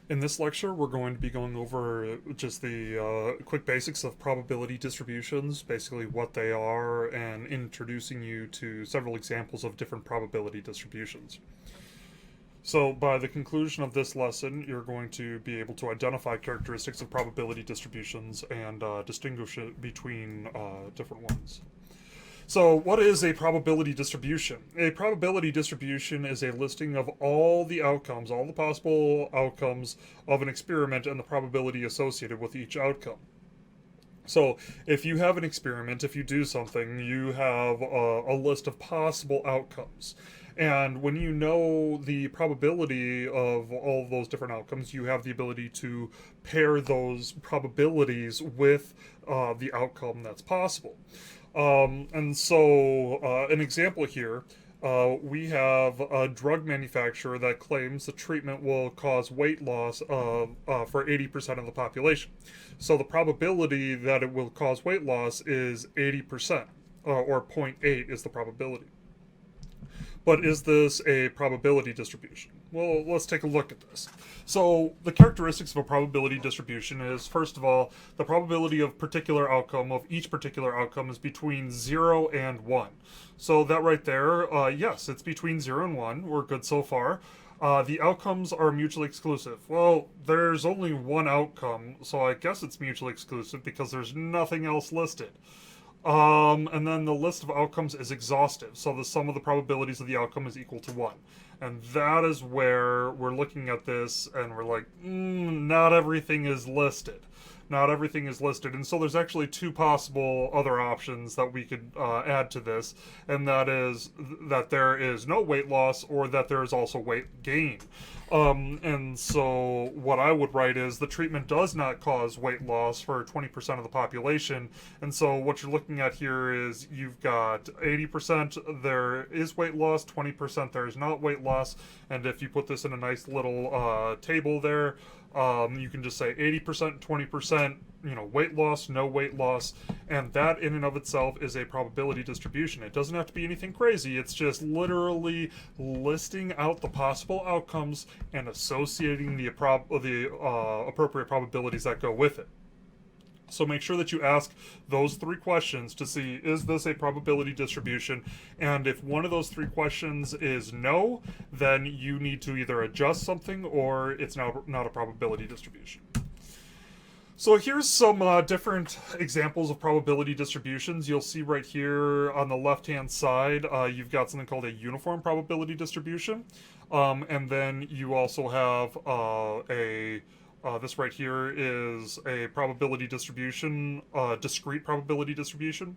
In this lecture, we're going to be going over just the quick basics of probability distributions, basically what they are, and introducing you to several examples of different probability distributions. So, by the conclusion of this lesson, you're going to be able to identify characteristics of probability distributions and distinguish it between different ones. So, what is a probability distribution? A probability distribution is a listing of all the outcomes, all the possible outcomes of an experiment and the probability associated with each outcome. So, if you have an experiment, if you do something, you have a list of possible outcomes. And when you know the probability of all of those different outcomes, you have the ability to pair those probabilities with the outcome that's possible. And so, an example here, we have a drug manufacturer that claims the treatment will cause weight loss for 80% of the population. So the probability that it will cause weight loss is 80%, or zero point 0.8 is the probability. But is this a probability distribution? Well, let's take a look at this. So, the characteristics of a probability distribution is, first of all, the probability of each particular outcome is between 0 and 1. So that right there, yes, it's between 0 and 1. We're good so far. The outcomes are mutually exclusive. Well, there's only one outcome, so I guess it's mutually exclusive because there's nothing else listed. And then the list of outcomes is exhaustive, so the sum of the probabilities of the outcome is equal to 1. And that is where we're looking at this and we're like, not everything is listed. Not everything is listed. And so there's actually two possible other options that we could add to this, and that is that there is no weight loss or that there is also weight gain. And so what I would write is the treatment does not cause weight loss for 20% of the population. And so what you're looking at here is you've got 80% there is weight loss, 20% there is not weight loss. And if you put this in a nice little table there, you can just say 80%, 20%, weight loss, no weight loss, and that in and of itself is a probability distribution. It doesn't have to be anything crazy. It's just literally listing out the possible outcomes and associating the appropriate probabilities that go with it. So make sure that you ask those three questions to see, is this a probability distribution? And if one of those three questions is no, then you need to either adjust something or it's not a probability distribution. So here's some different examples of probability distributions. You'll see right here on the left-hand side, you've got something called a uniform probability distribution. And then you also have this right here is a probability distribution, discrete probability distribution.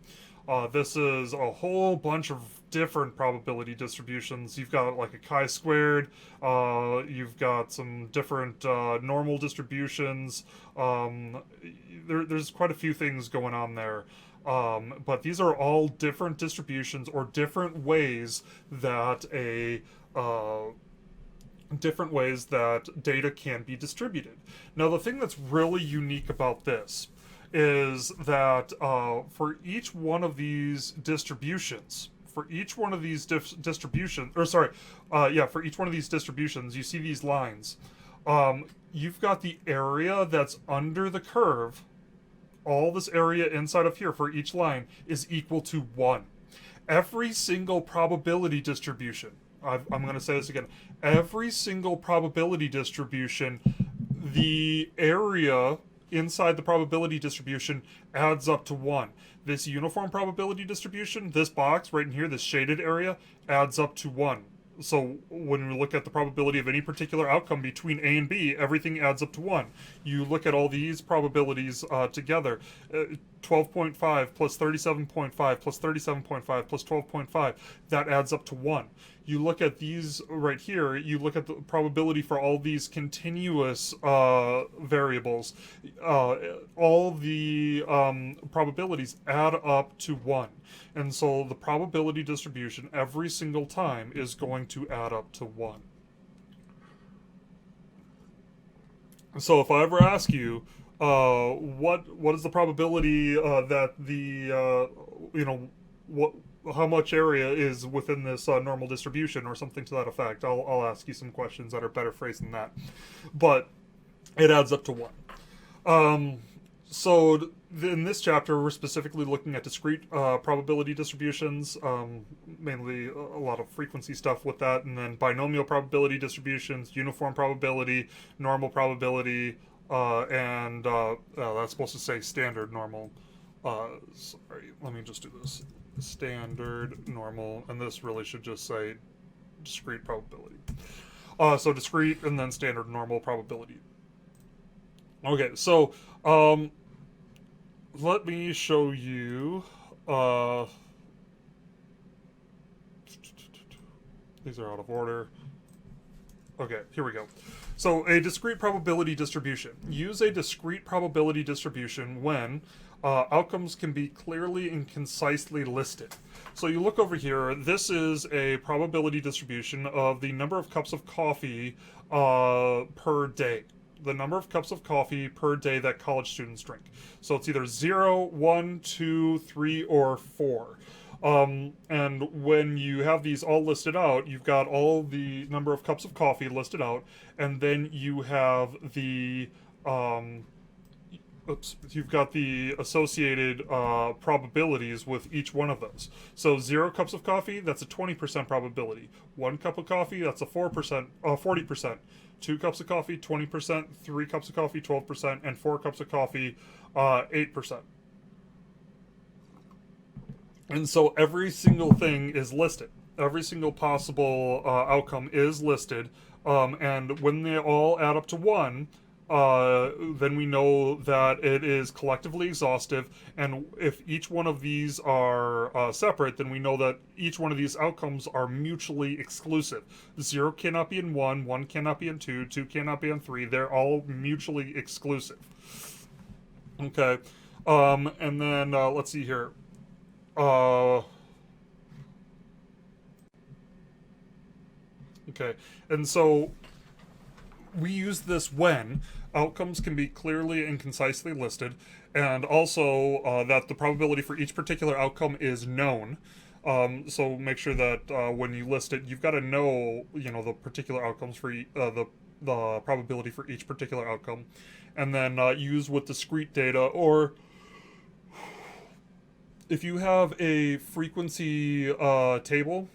This is a whole bunch of different probability distributions. You've got like a chi-squared, you've got some different normal distributions. There's quite a few things going on there. But these are all different distributions or different ways that data can be distributed. Now, the thing that's really unique about this is that for each one of these distributions, you see these lines. You've got the area that's under the curve. All this area inside of here for each line is equal to 1. Every single probability distribution, I'm going to say this again. Every single probability distribution, the area inside the probability distribution adds up to 1. This uniform probability distribution, this box right in here, this shaded area, adds up to 1. So when we look at the probability of any particular outcome between A and B, everything adds up to 1. You look at all these probabilities together, 12.5 plus 37.5 plus 37.5 plus 12.5, that adds up to 1. You look at these right here, you look at the probability for all these continuous variables, all the probabilities add up to 1. And so the probability distribution every single time is going to add up to 1. So if I ever ask you, what is the probability that how much area is within this normal distribution or something to that effect, I'll ask you some questions that are better phrased than that. But it adds up to 1. So in this chapter, we're specifically looking at discrete probability distributions, mainly a lot of frequency stuff with that, and then binomial probability distributions, uniform probability, normal probability, and that's supposed to say standard normal. Sorry, let me just do this. Standard, normal, and this really should just say discrete probability. So discrete and then standard normal probability. Okay, so let me show you. These are out of order. Okay, here we go. So a discrete probability distribution. Use a discrete probability distribution when outcomes can be clearly and concisely listed. So you look over here, this is a probability distribution of the number of cups of coffee per day. The number of cups of coffee per day that college students drink. So it's either 0, 1, 2, 3, or 4. And when you have these all listed out, you've got all the number of cups of coffee listed out, and then you have the you've got the associated probabilities with each one of those. So 0 cups of coffee, that's a 20% probability. 1 cup of coffee, that's a 40%. 2 cups of coffee, 20%. 3 cups of coffee, 12%. And 4 cups of coffee, 8%. And so every single thing is listed. Every single possible outcome is listed. And when they all add up to 1, then we know that it is collectively exhaustive. And if each one of these are separate, then we know that each one of these outcomes are mutually exclusive. 0 cannot be in 1, 1 cannot be in 2, 2 cannot be in 3. They're all mutually exclusive. Okay. And then let's see here. Okay. And so we use this when outcomes can be clearly and concisely listed, and also that the probability for each particular outcome is known. So make sure that when you list it, you've got to know, the particular outcomes for the probability for each particular outcome, and then use with discrete data, or if you have a frequency table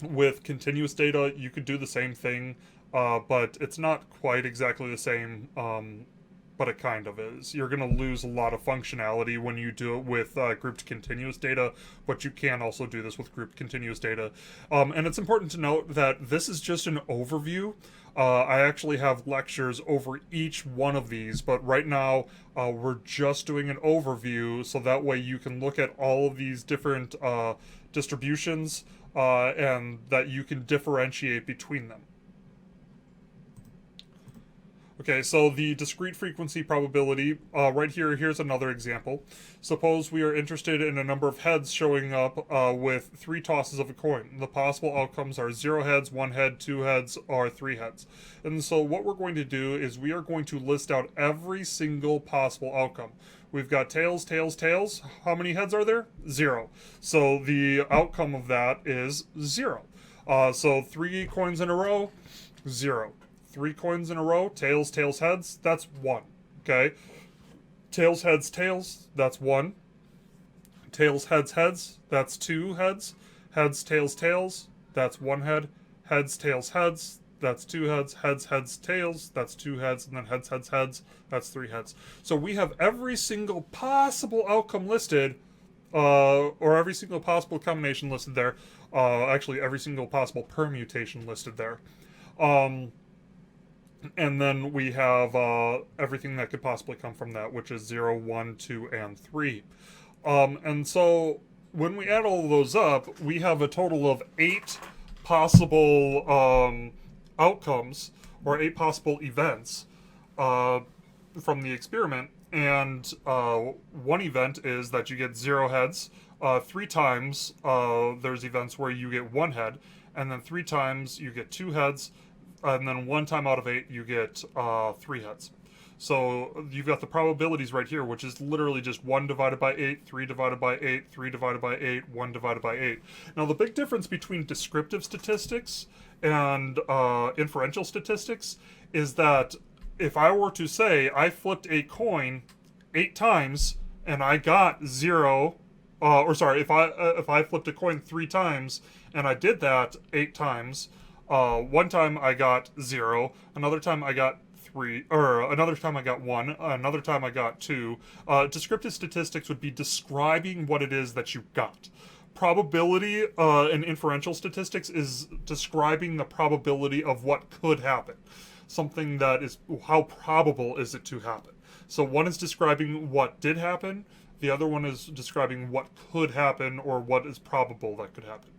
with continuous data, you could do the same thing. But it's not quite exactly the same, but it kind of is. You're going to lose a lot of functionality when you do it with grouped continuous data, but you can also do this with grouped continuous data. And it's important to note that this is just an overview. I actually have lectures over each one of these, but right now we're just doing an overview, so that way you can look at all of these different distributions and that you can differentiate between them. Okay, so the discrete frequency probability, right here, here's another example. Suppose we are interested in a number of heads showing up with 3 tosses of a coin. The possible outcomes are 0 heads, 1 head, 2 heads, or 3 heads. And so what we're going to do is we are going to list out every single possible outcome. We've got tails, tails, tails. How many heads are there? 0. So the outcome of that is 0. So 3 coins in a row, 0. 3 coins in a row, tails, tails, heads, that's 1. Okay? Tails, heads, tails, that's 1. Tails, heads, heads, that's 2 heads. Heads, tails, tails, that's 1 head. Heads, tails, heads, that's 2 heads. Heads, heads, tails, that's 2 heads. And then heads, heads, heads, that's 3 heads. So we have every single possible outcome listed, or every single possible combination listed there. Actually, every single possible permutation listed there. And then we have everything that could possibly come from that, which is 0, 1, 2, and 3. And so when we add all of those up, we have a total of 8 possible outcomes, or 8 possible events from the experiment. And one event is that you get 0 heads. 3 times there's events where you get 1 head, and then 3 times you get 2 heads. And then 1 time out of 8, you get 3 heads. So you've got the probabilities right here, which is literally just 1 divided by 8, 3 divided by 8, 3 divided by 8, 1 divided by 8. Now, the big difference between descriptive statistics and inferential statistics is that if I were to say I flipped a coin 8 times and I got 0, or sorry, if I flipped a coin 3 times and I did that 8 times, one time I got 0, another time I got 3, or another time I got 1, another time I got 2. Descriptive statistics would be describing what it is that you got. Probability in inferential statistics is describing the probability of what could happen. Something that is, how probable is it to happen? So one is describing what did happen, the other one is describing what could happen or what is probable that could happen.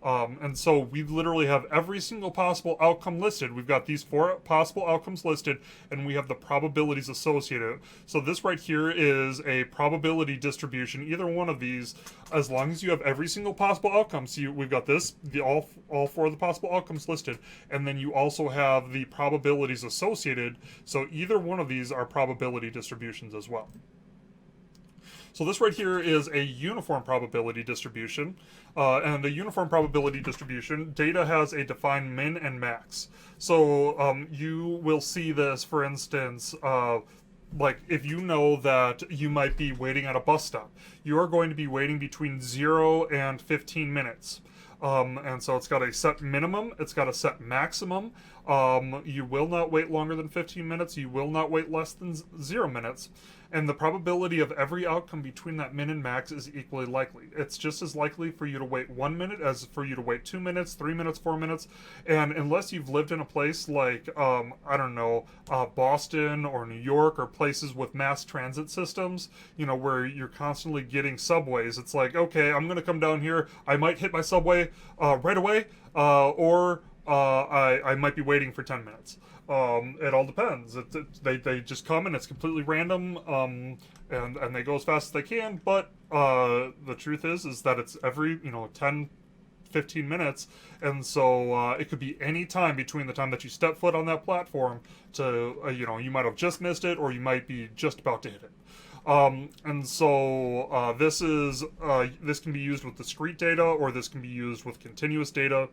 And so we literally have every single possible outcome listed. We've got these 4 possible outcomes listed, and we have the probabilities associated. So this right here is a probability distribution. Either one of these, as long as you have every single possible outcome. So we've got this, all 4 of the possible outcomes listed, and then you also have the probabilities associated. So either one of these are probability distributions as well. So this right here is a uniform probability distribution. And a uniform probability distribution, data has a defined min and max. So you will see this, for instance, like if you know that you might be waiting at a bus stop, you are going to be waiting between 0 and 15 minutes. And so it's got a set minimum, it's got a set maximum. You will not wait longer than 15 minutes, you will not wait less than 0 minutes. And the probability of every outcome between that min and max is equally likely. It's just as likely for you to wait 1 minute as for you to wait 2 minutes, 3 minutes, 4 minutes. And unless you've lived in a place like, I don't know, Boston or New York or places with mass transit systems, you know, where you're constantly getting subways, it's like, okay, I'm going to come down here. I might hit my subway right away, or I might be waiting for 10 minutes. It all depends. They just come and it's completely random, and they go as fast as they can. But the truth is that it's every 10, 15 minutes, and so it could be any time between the time that you step foot on that platform to you might have just missed it or you might be just about to hit it. And so this can be used with discrete data, or this can be used with continuous data.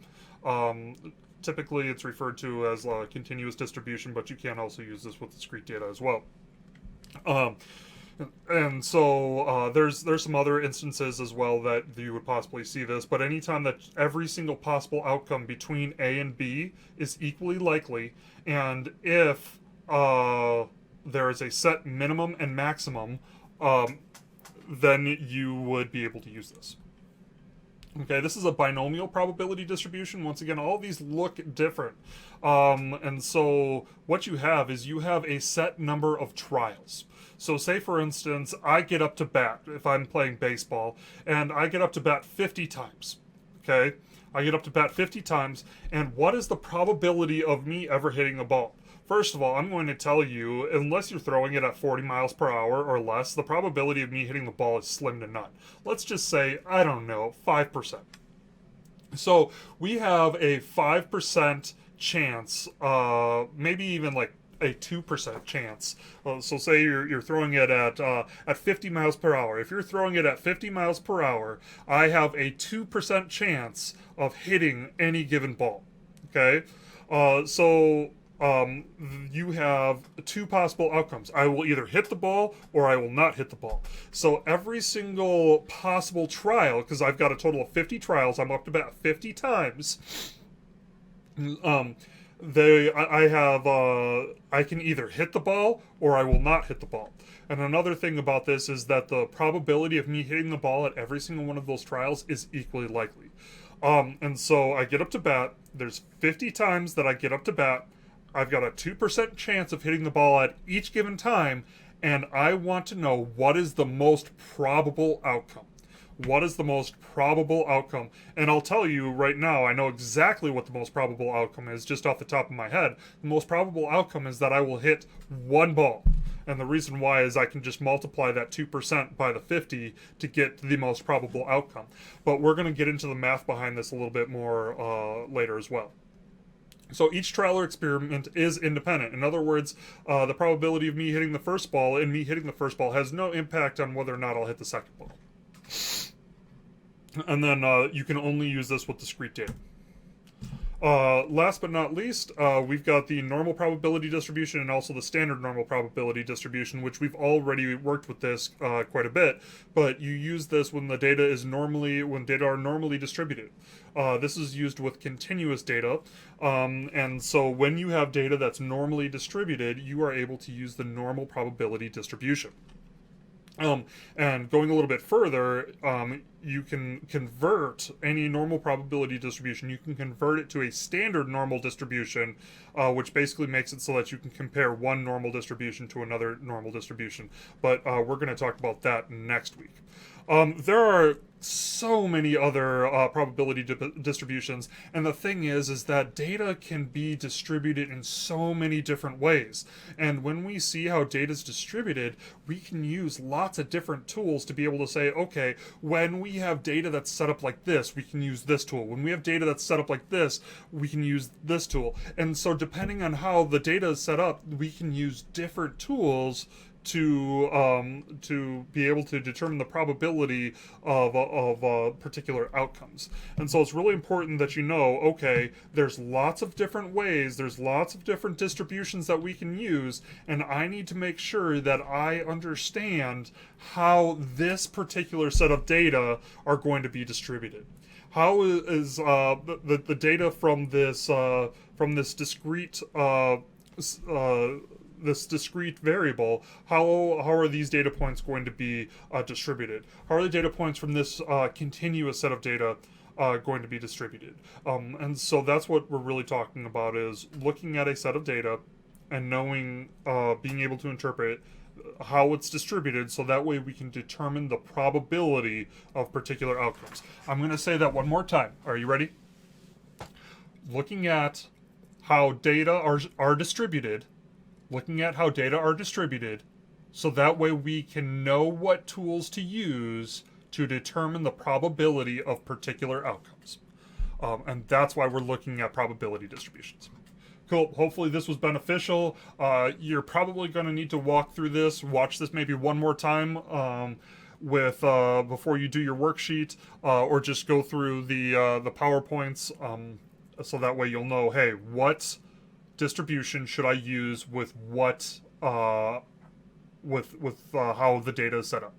Typically, it's referred to as continuous distribution, but you can also use this with discrete data as well. And so there's some other instances as well that you would possibly see this, but anytime that every single possible outcome between A and B is equally likely, and if there is a set minimum and maximum, then you would be able to use this. Okay, this is a binomial probability distribution. Once again, all of these look different. And so what you have is you have a set number of trials. So say, for instance, I get up to bat, if I'm playing baseball, and I get up to bat 50 times. Okay? I get up to bat 50 times, and what is the probability of me ever hitting the ball? First of all, I'm going to tell you, unless you're throwing it at 40 miles per hour or less, the probability of me hitting the ball is slim to none. Let's just say, I don't know, 5%. So we have a 5% chance, maybe even like a 2% chance. So say you're throwing it at 50 miles per hour. If you're throwing it at 50 miles per hour, I have a 2% chance of hitting any given ball. Okay? You have 2 possible outcomes. I will either hit the ball or I will not hit the ball. So every single possible trial, because I've got a total of 50 trials, I'm up to bat 50 times. I can either hit the ball or I will not hit the ball. And another thing about this is that the probability of me hitting the ball at every single one of those trials is equally likely. And so I get up to bat. There's 50 times that I get up to bat. I've got a 2% chance of hitting the ball at each given time, and I want to know what is the most probable outcome. What is the most probable outcome? And I'll tell you right now, I know exactly what the most probable outcome is, just off the top of my head. The most probable outcome is that I will hit 1 ball. And the reason why is I can just multiply that 2% by the 50 to get the most probable outcome. But we're going to get into the math behind this a little bit more later as well. So each trial or experiment is independent. In other words, the probability of me hitting the first ball and me hitting the first ball has no impact on whether or not I'll hit the second ball. And then you can only use this with discrete data. Last but not least, we've got the normal probability distribution and also the standard normal probability distribution, which we've already worked with this quite a bit. But you use this when data are normally distributed. This is used with continuous data, and so when you have data that's normally distributed, you are able to use the normal probability distribution. And going a little bit further, you can convert any normal probability distribution, you can convert it to a standard normal distribution, which basically makes it so that you can compare one normal distribution to another normal distribution. But we're going to talk about that next week. There are so many other probability distributions, and the thing is that data can be distributed in so many different ways. And when we see how data is distributed, we can use lots of different tools to be able to say, okay, when we have data that's set up like this, we can use this tool. When we have data that's set up like this, we can use this tool. And so depending on how the data is set up, we can use different tools to be able to determine the probability of particular outcomes. And so it's really important that you know, okay, there's lots of different ways, there's lots of different distributions that we can use, and I need to make sure that I understand how this particular set of data are going to be distributed. How is the data from this discrete variable, how are these data points going to be distributed? How are the data points from this continuous set of data going to be distributed? And so that's what we're really talking about, is looking at a set of data and knowing, being able to interpret how it's distributed, so that way we can determine the probability of particular outcomes. I'm going to say that one more time. Are you ready? Looking at how data are distributed, so that way we can know what tools to use to determine the probability of particular outcomes. And that's why we're looking at probability distributions. Cool. Hopefully this was beneficial. You're probably going to need to watch this maybe one more time before you do your worksheet, or just go through the PowerPoints, so that way you'll know, hey, what distribution should I use with what how the data is set up.